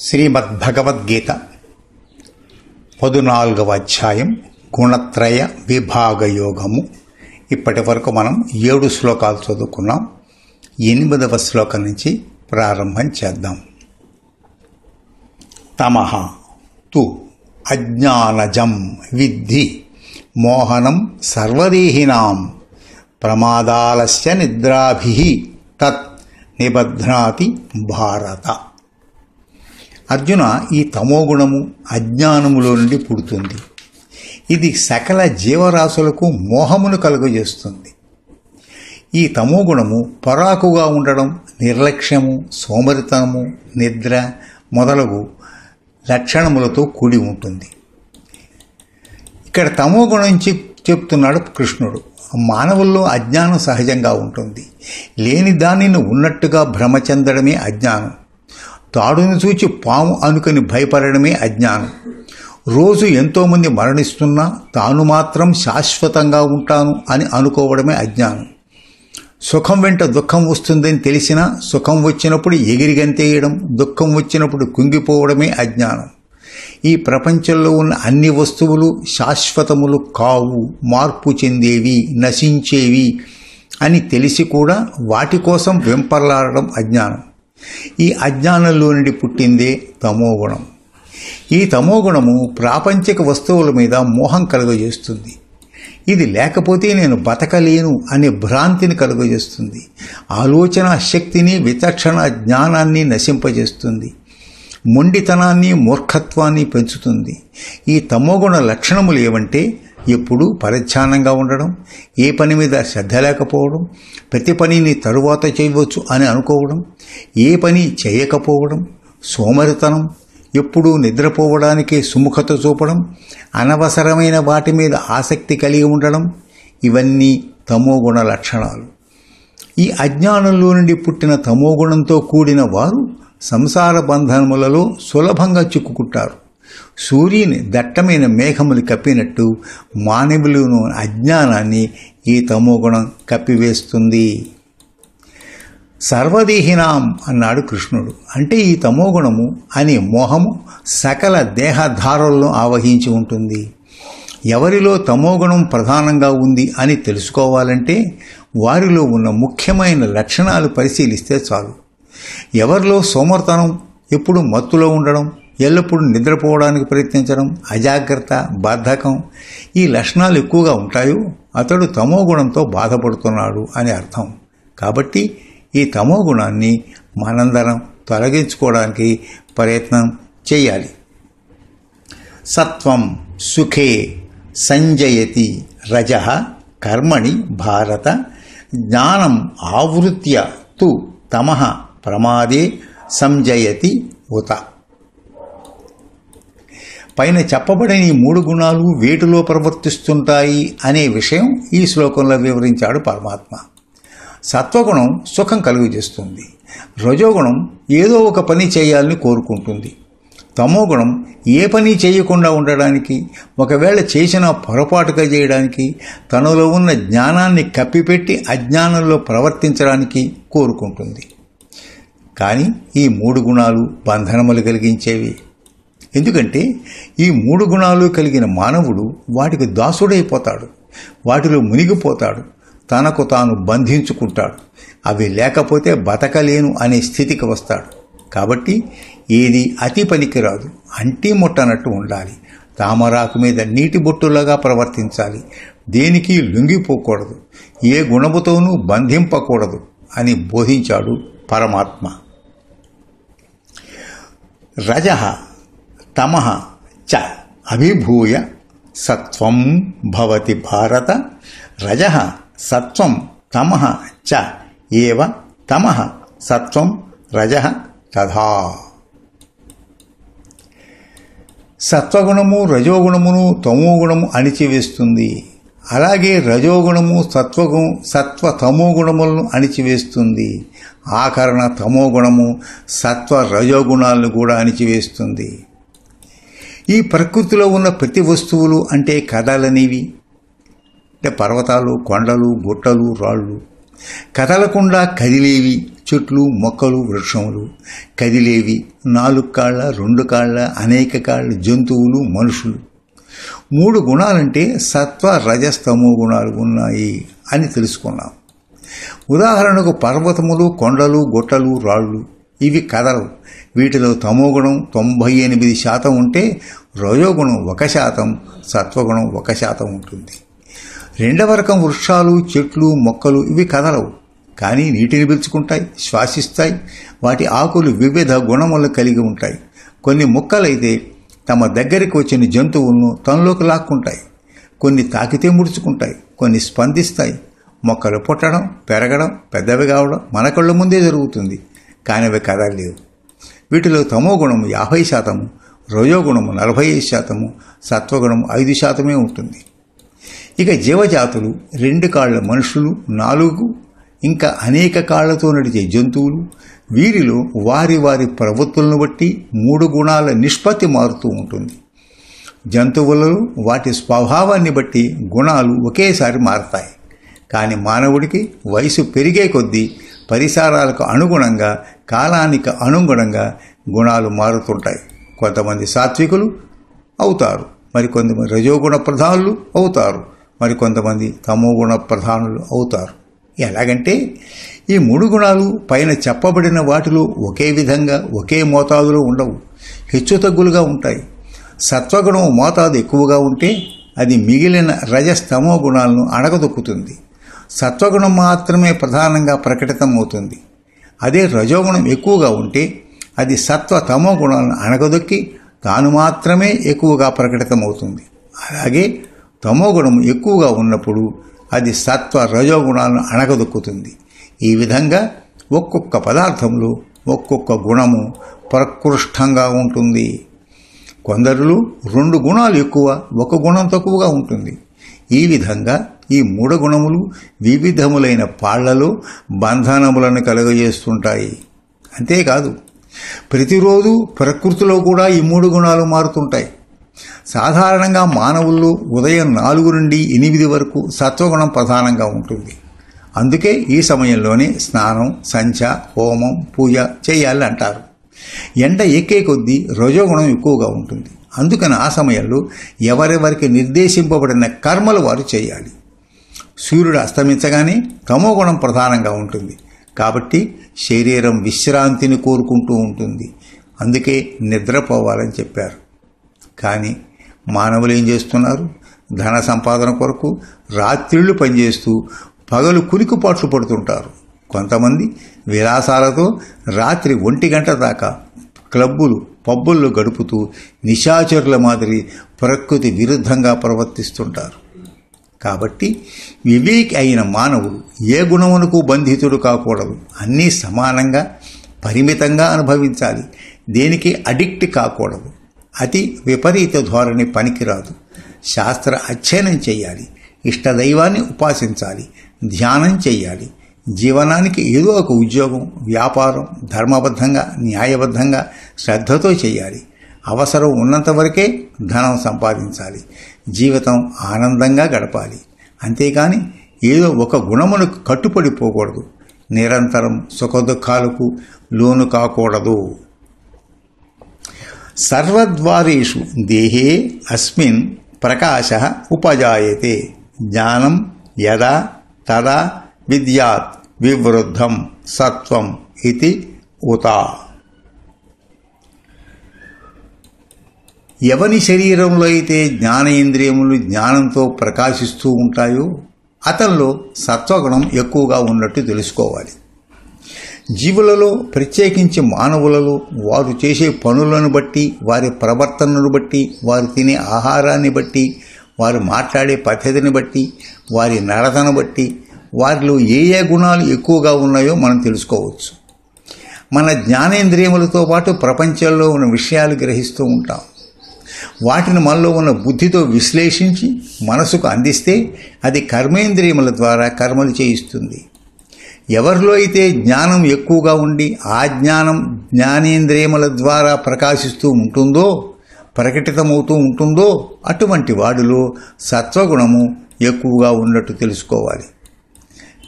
శ్రీమద్భగవద్గీత 14వ అధ్యాయం గుణత్రయ విభాగ యోగము. ఇప్పటి వరకు మనం 7 శ్లోకాలు చదువుకున్నాం. 8వ శ్లోకం నుంచి ప్రారంభం చేద్దాం. తమః తు అజ్ఞానజం విద్ధి మోహనం సర్వదేహినాం ప్రమాదాలస్య నిద్రాభిః తత్ నిబధ్నాతి భారత. అర్జున, ఈ తమోగుణము అజ్ఞానములో నుండి పుడుతుంది. ఇది సకల జీవరాశులకు మోహమును కలుగజేస్తుంది. ఈ తమోగుణము పరాకుగా ఉండడం, నిర్లక్ష్యము, సోమరితనము, నిద్ర మొదలగు లక్షణములతో కూడి ఉంటుంది. ఇక్కడ తమోగుణం చెప్తున్నాడు కృష్ణుడు. మానవుల్లో అజ్ఞానం సహజంగా ఉంటుంది. లేని దానిని ఉన్నట్టుగా భ్రమ చెందడమే అజ్ఞానం. తాడును చూచి పాము అనుకుని భయపడడమే అజ్ఞానం. రోజు ఎంతోమంది మరణిస్తున్నా తాను మాత్రం శాశ్వతంగా ఉంటాను అని అనుకోవడమే అజ్ఞానం. సుఖం వెంట దుఃఖం వస్తుందని తెలిసినా సుఖం వచ్చినప్పుడు ఎగిరిగంతేయడం, దుఃఖం వచ్చినప్పుడు కుంగిపోవడమే అజ్ఞానం. ఈ ప్రపంచంలో ఉన్న అన్ని వస్తువులు శాశ్వతములు కావు, మార్పు చెందేవి, నశించేవి అని తెలిసి కూడా వాటి కోసం వెంపర్లాడడం అజ్ఞానం. ఈ అజ్ఞానంలో నుండి పుట్టిందే తమోగుణం. ఈ తమోగుణము ప్రాపంచిక వస్తువుల మీద మోహం కలుగజేస్తుంది. ఇది లేకపోతే నేను బతకలేను అనే భ్రాంతిని కలుగజేస్తుంది. ఆలోచన శక్తిని, విచక్షణ జ్ఞానాన్ని నశింపజేస్తుంది. మొండితనాన్ని, మూర్ఖత్వాన్ని పెంచుతుంది. ఈ తమోగుణ లక్షణములు ఏవంటే ఎప్పుడూ పరిధ్యానంగా ఉండడం, ఏ పని మీద శ్రద్ధ లేకపోవడం, ప్రతి పనిని తరువాత చేయవచ్చు అని అనుకోవడం, ఏ పని చేయకపోవడం, సోమరితనం, ఎప్పుడూ నిద్రపోవడానికి సుముఖత చూపడం, అనవసరమైన వాటి మీద ఆసక్తి కలిగి ఉండడం, ఇవన్నీ తమోగుణ లక్షణాలు. ఈ అజ్ఞానంలో నుండి పుట్టిన తమోగుణంతో కూడిన వారు సంసార బంధనములలో సులభంగా చిక్కుకుంటారు. సూర్యుని దట్టమైన మేఘములు కప్పినట్టు మానవులను అజ్ఞానాన్ని ఈ తమోగుణం కప్పివేస్తుంది. సర్వదేహినాం అన్నాడు కృష్ణుడు. అంటే ఈ తమోగుణము అనే మోహము సకల దేహధారులను ఆవహించి ఉంటుంది. ఎవరిలో తమోగుణం ప్రధానంగా ఉంది అని తెలుసుకోవాలంటే వారిలో ఉన్న ముఖ్యమైన లక్షణాలు పరిశీలిస్తే చాలు. ఎవరిలో సోమర్తనం, ఎప్పుడు మత్తులో ఉండడం, ఎల్లప్పుడూ నిద్రపోవడానికి ప్రయత్నించడం, అజాగ్రత్త, బద్ధకం ఈ లక్షణాలు ఎక్కువగా ఉంటాయో అతడు తమోగుణంతో బాధపడుతున్నాడు అని అర్థం. కాబట్టి ఈ తమోగుణాన్ని మనందరం తొలగించుకోవడానికి ప్రయత్నం చేయాలి. సత్వం సుఖే సంజయతి రజః కర్మణి భారత జ్ఞానం ఆవృత్య తు తమః ప్రమాదే సంజయతి ఉత. పైన చెప్పబడిన ఈ 3 గుణాలు వేటిలో ప్రవర్తిస్తుంటాయి అనే విషయం ఈ శ్లోకంలో వివరించాడు పరమాత్మ. సత్వగుణం సుఖం కలుగజేస్తుంది. రజోగుణం ఏదో ఒక పని చేయాలని కోరుకుంటుంది. తమోగుణం ఏ పని చేయకుండా ఉండడానికి, ఒకవేళ చేసిన పొరపాటుగా చేయడానికి, తనలో ఉన్న జ్ఞానాన్ని కప్పిపెట్టి అజ్ఞానంలో ప్రవర్తించడానికి కోరుకుంటుంది. కానీ ఈ 3 గుణాలు బంధనములు కలిగించేవి. ఎందుకంటే ఈ 3 గుణాలు కలిగిన మానవుడు వాటికి దాసుడైపోతాడు, వాటిలో మునిగిపోతాడు, తనకు తాను బంధించుకుంటాడు. అవి లేకపోతే బతకలేను అనే స్థితికి వస్తాడు. కాబట్టి ఏది అతి పనికిరాదు, అంటీ ముట్టనట్టు ఉండాలి. తామరాకు మీద నీటి బొట్టులాగా ప్రవర్తించాలి. దేనికి లొంగిపోకూడదు, ఏ గుణముతోనూ బంధింపకూడదు అని బోధించాడు పరమాత్మ. రజః తమః చ అభిభూయ సత్వం భవతి భారత. రజః సత్వం తమః చ ఏవ తమః సత్వం రజః తథా. సత్వగుణము రజోగుణమును తమోగుణము అణిచివేస్తుంది. అలాగే రజోగుణము సత్వ తమోగుణములను అణిచివేస్తుంది. ఆఖరణ తమోగుణము సత్వ రజోగుణాలను కూడా అణిచివేస్తుంది. ఈ ప్రకృతిలో ఉన్న ప్రతి వస్తువులు అంటే కదలనివి, అంటే పర్వతాలు, కొండలు, గుట్టలు, రాళ్ళు, కదలకుండా కదిలేవి, చెట్లు, మొక్కలు, వృక్షములు, కదిలేవి, 4 కాళ్ళ, 2 కాళ్ళ, అనేక కాళ్ళ జంతువులు, మనుషులు. 3 గుణాలంటే సత్వ, రజస్, తమో గుణాలు ఉన్నాయి అని తెలుసుకున్నాం. ఉదాహరణకు పర్వతములు, కొండలు, గుట్టలు, రాళ్ళు ఇవి కదలవు. వీటిలో తమోగుణం 98% ఉంటే రజోగుణం 1%, సత్వగుణం 1% ఉంటుంది. 2వ రకం వృక్షాలు, చెట్లు, మొక్కలు ఇవి కదలవు, కానీ నీటిని పీల్చుకుంటాయి, శ్వాసిస్తాయి. వాటి ఆకులు వివిధ గుణములను కలిగి ఉంటాయి. కొన్ని మొక్కలైతే తమ దగ్గరికి వచ్చిన జంతువులను తనలోకి లాక్కుంటాయి. కొన్ని తాకితే ముడుచుకుంటాయి, కొన్ని స్పందిస్తాయి. మొక్కలు పుట్టడం, పెరగడం, పెద్దవి కావడం మన కళ్ళ ముందే జరుగుతుంది, కానీ అవి కదలలేవు. వీటిలో తమోగుణము 50%, రజోగుణము 45%, సత్వగుణము 5% ఉంటుంది. ఇక జీవజాతులు 2 కాళ్ల మనుషులు, 4 ఇంకా అనేక కాళ్లతో నడిచే జంతువులు. వీరిలో వారి వారి ప్రవృత్తులను బట్టి 3 గుణాల నిష్పత్తి మారుతూ ఉంటుంది. జంతువులలో వాటి స్వభావాన్ని బట్టి గుణాలు ఒకేసారి మారతాయి. కానీ మానవుడికి వయసు పెరిగే కొద్దీ పరిసరాలకు అనుగుణంగా, కాలానికి అనుగుణంగా గుణాలు మారుతుంటాయి. కొంతమంది సాత్వికులు అవుతారు, మరికొంతమంది రజోగుణ ప్రధానులు అవుతారు, మరికొంతమంది తమోగుణ ప్రధానులు అవుతారు. ఎలాగంటే ఈ 3 గుణాలు పైన చెప్పబడిన వాటిలో ఒకే విధంగా, ఒకే మోతాదులో ఉండవు, హెచ్చుతగ్గులుగా ఉంటాయి. సత్వగుణం మోతాదు ఎక్కువగా ఉంటే అది మిగిలిన రజస్తమో గుణాలను అణగదొక్కుతుంది. సత్వగుణం మాత్రమే ప్రధానంగా ప్రకటితమవుతుంది. అదే రజోగుణం ఎక్కువగా ఉంటే అది సత్వ తమో గుణాలను అణగదొక్కి తాను మాత్రమే ఎక్కువగా ప్రకటితమవుతుంది. అలాగే తమోగుణం ఎక్కువగా ఉన్నప్పుడు అది సత్వ రజోగుణాలను అణగదొక్కుతుంది. ఈ విధంగా ఒక్కొక్క పదార్థంలో ఒక్కొక్క గుణము ప్రకృష్టంగా ఉంటుంది. కొందరిలో 2 గుణాలు ఎక్కువ, 1 గుణం తక్కువగా ఉంటుంది. ఈ విధంగా ఈ 3 గుణములు వివిధములైన పాళ్లలో బంధనములను కలుగజేస్తుంటాయి. అంతేకాదు, ప్రతిరోజు ప్రకృతిలో కూడా ఈ 3 గుణాలు మారుతుంటాయి. సాధారణంగా మానవుల్లో ఉదయం 4 నుండి 8 వరకు సత్వగుణం ప్రధానంగా ఉంటుంది. అందుకే ఈ సమయంలోనే స్నానం, సంధ్య, హోమం, పూజ చేయాలి అంటారు. ఎండ ఎక్కే కొద్దీ రజోగుణం ఎక్కువగా ఉంటుంది. అందుకని ఆ సమయంలో ఎవరెవరికి నిర్దేశింపబడిన కర్మలు వారు చేయాలి. సూర్యుడు అస్తమించగానే తమోగుణం ప్రధానంగా ఉంటుంది. కాబట్టి శరీరం విశ్రాంతిని కోరుకుంటూ ఉంటుంది. అందుకే నిద్రపోవాలని చెప్పారు. కానీ మానవులు ఏం చేస్తున్నారు? ధన సంపాదన కొరకు రాత్రిళ్లు పనిచేస్తూ పగలు కునికిపాట్లు పడుతుంటారు. కొంతమంది విలాసాలతో రాత్రి 1 గంట దాకా క్లబ్బులు, పబ్బుల్లో గడుపుతూ నిశాచరుల మాదిరి ప్రకృతి విరుద్ధంగా ప్రవర్తిస్తుంటారు. కాబట్టి వివేకి అయిన మానవుడు ఏ గుణమునకు బంధితుడు కాకూడదు. అన్నీ సమానంగా, పరిమితంగా అనుభవించాలి. దేనికి అడిక్ట్ కాకూడదు. అతి విపరీత ధోరణి పనికిరాదు. శాస్త్ర అధ్యయనం చేయాలి. ఇష్టదైవాన్ని ఉపాసించాలి. ధ్యానం చేయాలి. జీవనానికి ఏదో ఒక ఉద్యోగం, వ్యాపారం ధర్మబద్ధంగా, న్యాయబద్ధంగా, శ్రద్ధతో చేయాలి. అవసరం ఉన్నంత వరకే ధనం సంపాదించాలి. జీవితం ఆనందంగా గడపాలి. అంతేకాని ఏదో ఒక గుణమునకు కట్టుపడిపోకూడదు. నిరంతరం సుఖదుఖాలకు లోను కాకూడదు. సర్వద్వారేషు దేహే అస్మిన్ ప్రకాశ ఉపజాయతే జ్ఞానం యదా తదా విద్యాత్ వివృద్ధం సత్వం ఇతి ఉత. ఎవని శరీరంలో అయితే జ్ఞానేంద్రియములు జ్ఞానంతో ప్రకాశిస్తూ ఉంటాయో అతనిలో సత్వగుణం ఎక్కువగా ఉన్నట్టు తెలుసుకోవాలి. జీవులలో, ప్రత్యేకించి మానవులలో వారు చేసే పనులను బట్టి, వారి ప్రవర్తనను బట్టి, వారు తినే ఆహారాన్ని బట్టి, వారు మాట్లాడే పద్ధతిని బట్టి, వారి నడతను బట్టి వారిలో ఏ ఏ గుణాలు ఎక్కువగా ఉన్నాయో మనం తెలుసుకోవచ్చు. మన జ్ఞానేంద్రియములతో పాటు ప్రపంచంలో ఉన్న విషయాలు గ్రహిస్తూ ఉంటాం. వాటిని మనలో ఉన్న బుద్ధితో విశ్లేషించి మనసుకు అందిస్తే అది కర్మేంద్రియముల ద్వారా కర్మలు చేయిస్తుంది. ఎవరిలో అయితే జ్ఞానం ఎక్కువగా ఉండి ఆ జ్ఞానం జ్ఞానేంద్రియముల ద్వారా ప్రకాశిస్తూ ఉంటుందో, ప్రకటితమవుతూ ఉంటుందో అటువంటి వాడిలో సత్వగుణము ఎక్కువగా ఉన్నట్టు తెలుసుకోవాలి.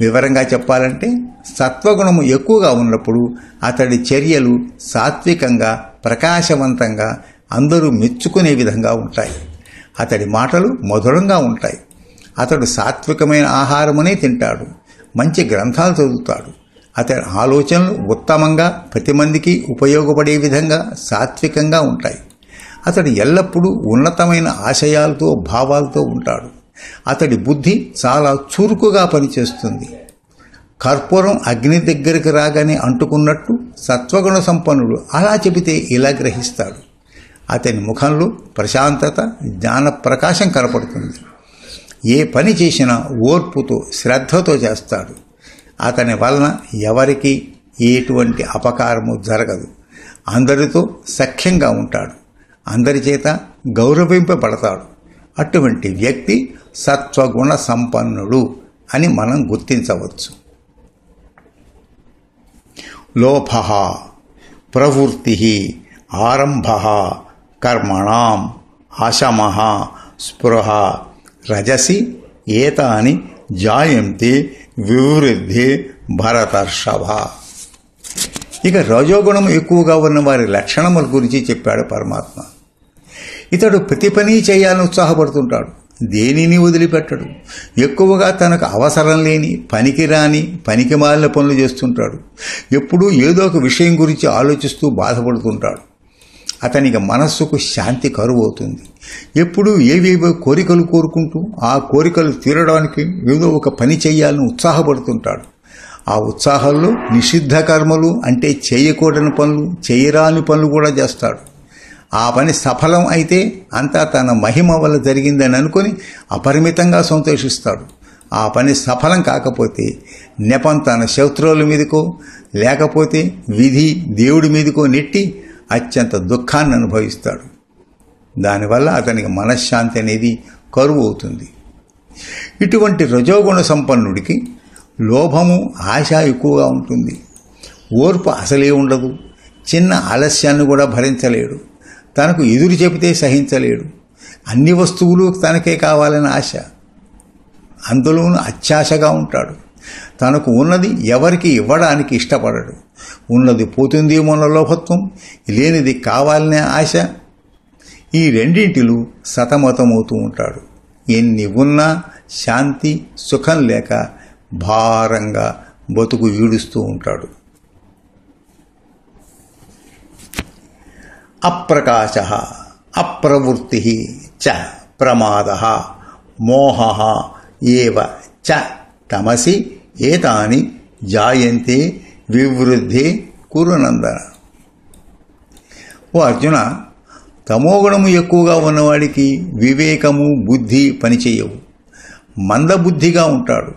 వివరంగా చెప్పాలంటే సత్వగుణము ఎక్కువగా ఉన్నప్పుడు అతడి చర్యలు సాత్వికంగా, ప్రకాశవంతంగా, అందరూ మెచ్చుకునే విధంగా ఉంటాయి. అతడి మాటలు మధురంగా ఉంటాయి. అతడు సాత్వికమైన ఆహారమునే తింటాడు. మంచి గ్రంథాలు చదువుతాడు. అతడి ఆలోచనలు ఉత్తమంగా, ప్రతి మందికి ఉపయోగపడే విధంగా సాత్వికంగా ఉంటాయి. అతడు ఎల్లప్పుడూ ఉన్నతమైన ఆశయాలతో, భావాలతో ఉంటాడు. అతడి బుద్ధి చాలా చురుకుగా పనిచేస్తుంది. కర్పూరం అగ్ని దగ్గరికి రాగానే అంటుకున్నట్టు సత్వగుణ సంపన్నుడు అలా చెబితే ఇలా గ్రహిస్తాడు. అతని ముఖంలో ప్రశాంతత, జ్ఞాన ప్రకాశం కనపడుతుంది. ఏ పని చేసినా ఓర్పుతో, శ్రద్ధతో చేస్తాడు. అతని వలన ఎవరికి ఎటువంటి అపకారము జరగదు. అందరితో సఖ్యంగా ఉంటాడు. అందరి చేత గౌరవింపబడతాడు. అటువంటి వ్యక్తి సత్వగుణ సంపన్నుడు అని మనం గుర్తించవచ్చు. లోభః ప్రవృత్తిః ఆరంభః కర్మణాం అశమః స్పృహ రజసి ఏతాని జాయంతే వివృద్ధి భరతర్షభ. ఇక రజోగుణం ఎక్కువగా ఉన్న వారి లక్షణముల గురించి చెప్పాడు పరమాత్మ. ఇతడు ప్రతి పని చేయాలని ఉత్సాహపడుతుంటాడు. దేనిని వదిలిపెట్టడు. ఎక్కువగా తనకు అవసరం లేని, పనికిరాని, పనికిమాలిన పనులు చేస్తుంటాడు. ఎప్పుడూ ఏదో ఒక విషయం గురించి ఆలోచిస్తూ బాధపడుతుంటాడు. అతనికి మనస్సుకు శాంతి కరువవుతుంది. ఎప్పుడూ ఏవేవో కోరికలు కోరుకుంటూ ఆ కోరికలు తీరడానికి ఏదో ఒక పని చేయాలని ఉత్సాహపడుతుంటాడు. ఆ ఉత్సాహంలో నిషిద్ధ కర్మలు అంటే చేయకూడని పనులు, చేయరాని పనులు కూడా చేస్తాడు. ఆ పని సఫలం అయితే అంతా తన మహిమ వల్ల జరిగిందని అనుకుని అపరిమితంగా సంతోషిస్తాడు. ఆ పని సఫలం కాకపోతే నెపం తన శత్రువుల మీదకో లేకపోతే విధి దేవుడి మీదకో నెట్టి అత్యంత దుఃఖాన్ని అనుభవిస్తాడు. దానివల్ల అతనికి మనశ్శాంతి అనేది కరువు అవుతుంది. ఇటువంటి రజోగుణ సంపన్నుడికి లోభము, ఆశ ఎక్కువగా ఉంటుంది. ఓర్పు అసలే ఉండదు. చిన్న ఆలస్యాన్ని కూడా భరించలేడు. తనకు ఎదురు చెబితే సహించలేడు. అన్ని వస్తువులు తనకే కావాలని ఆశ. అందులోనూ అత్యాశగా ఉంటాడు. తనకు ఉన్నది ఎవరికి ఇవ్వడానికి ఇష్టపడడు. ఉన్నది పోతుందేమోన్న లోభత్వం, లేనిది కావాలనే ఆశ. ఈ రెండింటిలో సతమతమవుతూ ఉంటాడు. ఎన్ని ఉన్నా శాంతి, సుఖం లేక భారంగా బతుకు ఈడుస్తూ ఉంటాడు. అప్రకాశః అప్రవృత్తిః చ ప్రమాదః మోహః ఏవ చ తమసి ఏతాని జాయంతే వివృద్ధే కురునందన. ఓ అర్జున, తమోగుణము ఎక్కువగా ఉన్నవాడికి వివేకము, బుద్ధి పనిచేయవు. మందబుద్ధిగా ఉంటాడు.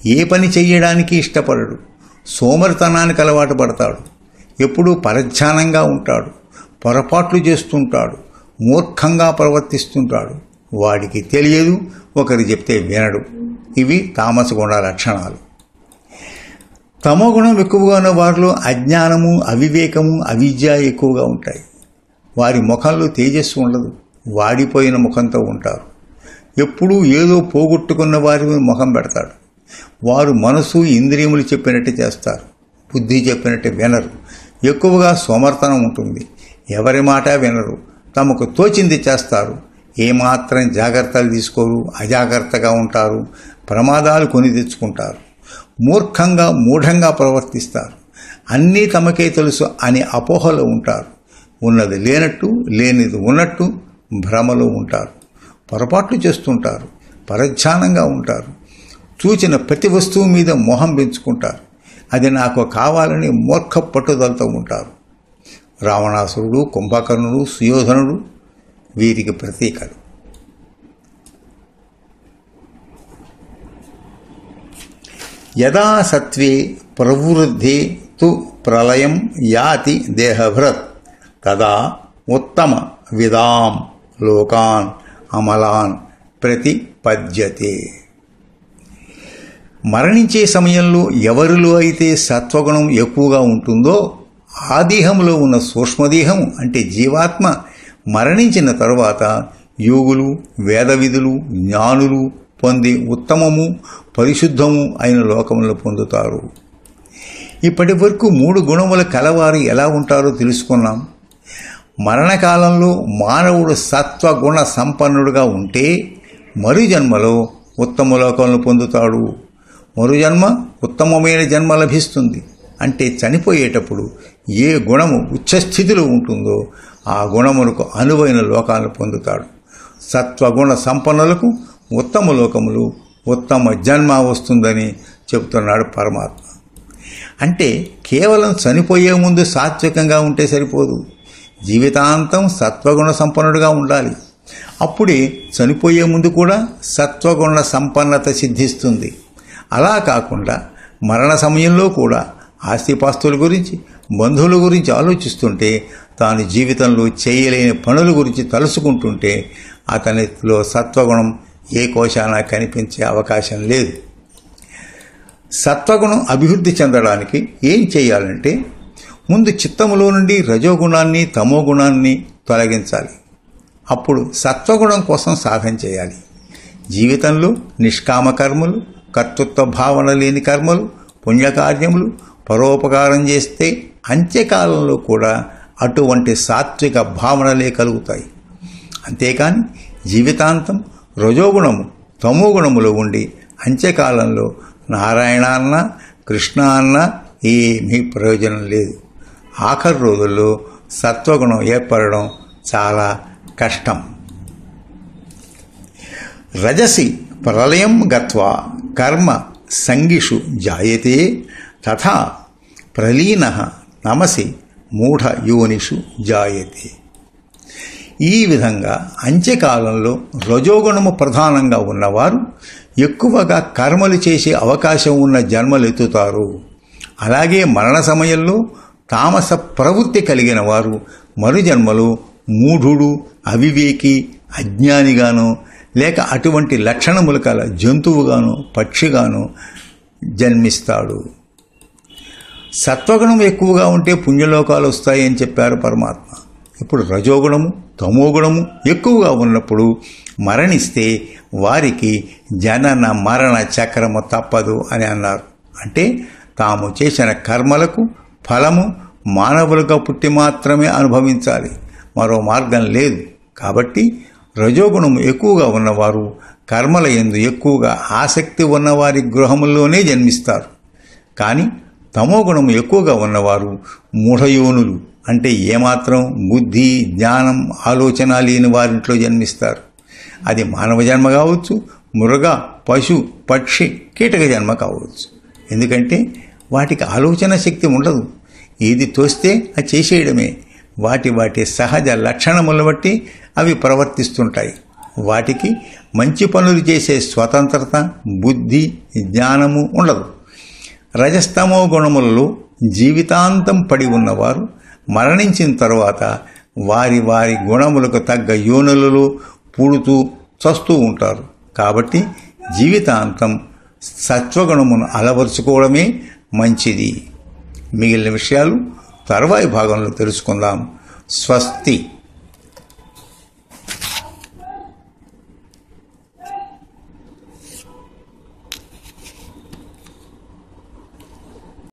ఏ పని చెయ్యడానికి ఇష్టపడడు. సోమరితనానికి అలవాటు పడతాడు. ఎప్పుడూ పరధ్యానంగా ఉంటాడు. పొరపాట్లు చేస్తుంటాడు. మూర్ఖంగా ప్రవర్తిస్తుంటాడు. వాడికి తెలియదు, ఒకరు చెప్తే వినడు. ఇవి తామస గుణ లక్షణాలు. తమోగుణం ఎక్కువగా ఉన్న వారిలో అజ్ఞానము, అవివేకము, అవిద్య ఎక్కువగా ఉంటాయి. వారి ముఖంలో తేజస్సు ఉండదు. వాడిపోయిన ముఖంతో ఉంటారు. ఎప్పుడూ ఏదో పోగొట్టుకున్న వారి ముఖం పెడతాడు. వారు మనసు, ఇంద్రియములు చెప్పినట్టు చేస్తారు. బుద్ధి చెప్పినట్టు వినరు. ఎక్కువగా సోమర్తనం ఉంటుంది. ఎవరి మాట వినరు. తమకు తోచింది చేస్తారు. ఏమాత్రం జాగ్రత్తలు తీసుకోరు. అజాగ్రత్తగా ఉంటారు. ప్రమాదాలు కొని తెచ్చుకుంటారు. మూర్ఖంగా, మూఢంగా ప్రవర్తిస్తారు. అన్నీ తమకే తెలుసు అనే అపోహలో ఉంటారు. ఉన్నది లేనట్టు, లేనిది ఉన్నట్టు భ్రమలో ఉంటారు. పొరపాట్లు చేస్తుంటారు. పరధ్యానంగా ఉంటారు. చూచిన ప్రతి వస్తువు మీద మోహం పెంచుకుంటారు. అది నాకు కావాలని మూర్ఖ పట్టుదలతో ఉంటారు. రావణాసురుడు, కుంభకర్ణుడు, సుయోధనుడు వీరికి ప్రతీకలు. యదా సత్వే ప్రవృద్ధే తు ప్రళయం యాతి దేహభృత్ తదా ఉత్తమ విదాం లోకాన్ అమలాన్ ప్రతిపద్యతే. మరణించే సమయంలో ఎవరిలో అయితే సత్వగుణం ఎక్కువగా ఉంటుందో ఆ దేహంలో ఉన్న సూక్ష్మదేహం అంటే జీవాత్మ మరణించిన తరువాత యోగులు, వేదవిధులు, జ్ఞానులు, పొంది ఉత్తమము పరిశుద్ధము అయిన లోకములను పొందుతారు. ఇప్పటి వరకు 3 గుణముల కలవారు ఎలా ఉంటారో తెలుసుకున్నాం. మరణకాలంలో మానవుడు సత్వగుణ సంపన్నుడుగా ఉంటే మరుజన్మలో ఉత్తమ లోకములను పొందుతాడు. మరుజన్మ ఉత్తమమైన జన్మ లభిస్తుంది. అంటే చనిపోయేటప్పుడు ఏ గుణము ఉచ్చస్థితిలో ఉంటుందో ఆ గుణములకు అనువైన లోకాలను పొందుతాడు. సత్వగుణ సంపన్నులకు ఉత్తమ లోకములు, ఉత్తమ జన్మ వస్తుందని చెబుతున్నాడు పరమాత్మ. అంటే కేవలం చనిపోయే ముందు సాత్వికంగా ఉంటే సరిపోదు, జీవితాంతం సత్వగుణ సంపన్నుడుగా ఉండాలి. అప్పుడే చనిపోయే ముందు కూడా సత్వగుణ సంపన్నత సిద్ధిస్తుంది. అలా కాకుండా మరణ సమయంలో కూడా ఆస్తిపాస్తుల గురించి, బంధువుల గురించి ఆలోచిస్తుంటే, తాను జీవితంలో చేయలేని పనుల గురించి తలుసుకుంటుంటే అతనిలో సత్వగుణం ఏ కోశాన కనిపించే అవకాశం లేదు. సత్వగుణం అభివృద్ధి చెందడానికి ఏం చేయాలంటే ముందు చిత్తములో నుండి రజోగుణాన్ని తమోగుణాన్ని తొలగించాలి. అప్పుడు సత్వగుణం కోసం సాధన చేయాలి. జీవితంలో నిష్కామ కర్మలు, కర్తృత్వ భావన లేని కర్మలు, పుణ్యకార్యములు, పరోపకారం చేస్తే అంత్యకాలంలో కూడా అటువంటి సాత్విక భావనలే కలుగుతాయి. అంతేకాని జీవితాంతం రజోగుణము తమోగుణములో ఉండి అంత్యకాలంలో నారాయణ అన్న కృష్ణ అన్న ఏమీ ప్రయోజనం లేదు. ఆఖరి రోజుల్లో సత్వగుణం ఏర్పడడం చాలా కష్టం. రజసి ప్రళయం గత్వా కర్మ సంగిషు జాయతే తథా ప్రలీనః తమసి మూఢ యోనిషు జాయతే. ఈ విధంగా అంత్యకాలంలో రజోగుణము ప్రధానంగా ఉన్నవారు ఎక్కువగా కర్మలు చేసే అవకాశం ఉన్న జన్మలు ఎత్తుతారు. అలాగే మరణ సమయంలో తామస ప్రవృత్తి కలిగిన వారు మరుజన్మలో మూఢుడు, అవివేకి, అజ్ఞానిగానో లేక అటువంటి లక్షణములు కల జంతువుగానో పక్షిగానో జన్మిస్తాడు. సత్వగుణం ఎక్కువగా ఉంటే పుణ్యలోకాలు వస్తాయని చెప్పారు పరమాత్మ. ఇప్పుడు రజోగుణము తమోగుణము ఎక్కువగా ఉన్నప్పుడు మరణిస్తే వారికి జనన మరణ చక్రము తప్పదు అని అన్నారు. అంటే తాము చేసిన కర్మలకు ఫలము మానవులుగా పుట్టి మాత్రమే అనుభవించాలి, మరో మార్గం లేదు. కాబట్టి రజోగుణము ఎక్కువగా ఉన్నవారు కర్మల యందు ఎక్కువగా ఆసక్తి ఉన్నవారి గృహముల్లోనే జన్మిస్తారు. కానీ తమోగుణము ఎక్కువగా ఉన్నవారు మూఢయోనులు, అంటే ఏమాత్రం బుద్ధి జ్ఞానం ఆలోచన లేని వారింట్లో జన్మిస్తారు. అది మానవ జన్మ కావచ్చు, మృగ పశు పక్షి కీటక జన్మ కావచ్చు. ఎందుకంటే వాటికి ఆలోచన శక్తి ఉండదు, ఏది తోస్తే అది చేసేయడమే. వాటి సహజ లక్షణములను బట్టి అవి ప్రవర్తిస్తుంటాయి. వాటికి మంచి పనులు చేసే స్వతంత్రత, బుద్ధి జ్ఞానము ఉండదు. రజస్తమో గుణములలో జీవితాంతం పడి ఉన్నవారు మరణించిన తరువాత వారి గుణములకు తగ్గ యోనులలో పుడుతూ చస్తూ ఉంటారు. కాబట్టి జీవితాంతం సత్వగుణమును అలవరుచుకోవడమే మంచిది. మిగిలిన విషయాలు తర్వాయి భాగంలో తెలుసుకుందాం. స్వస్తి.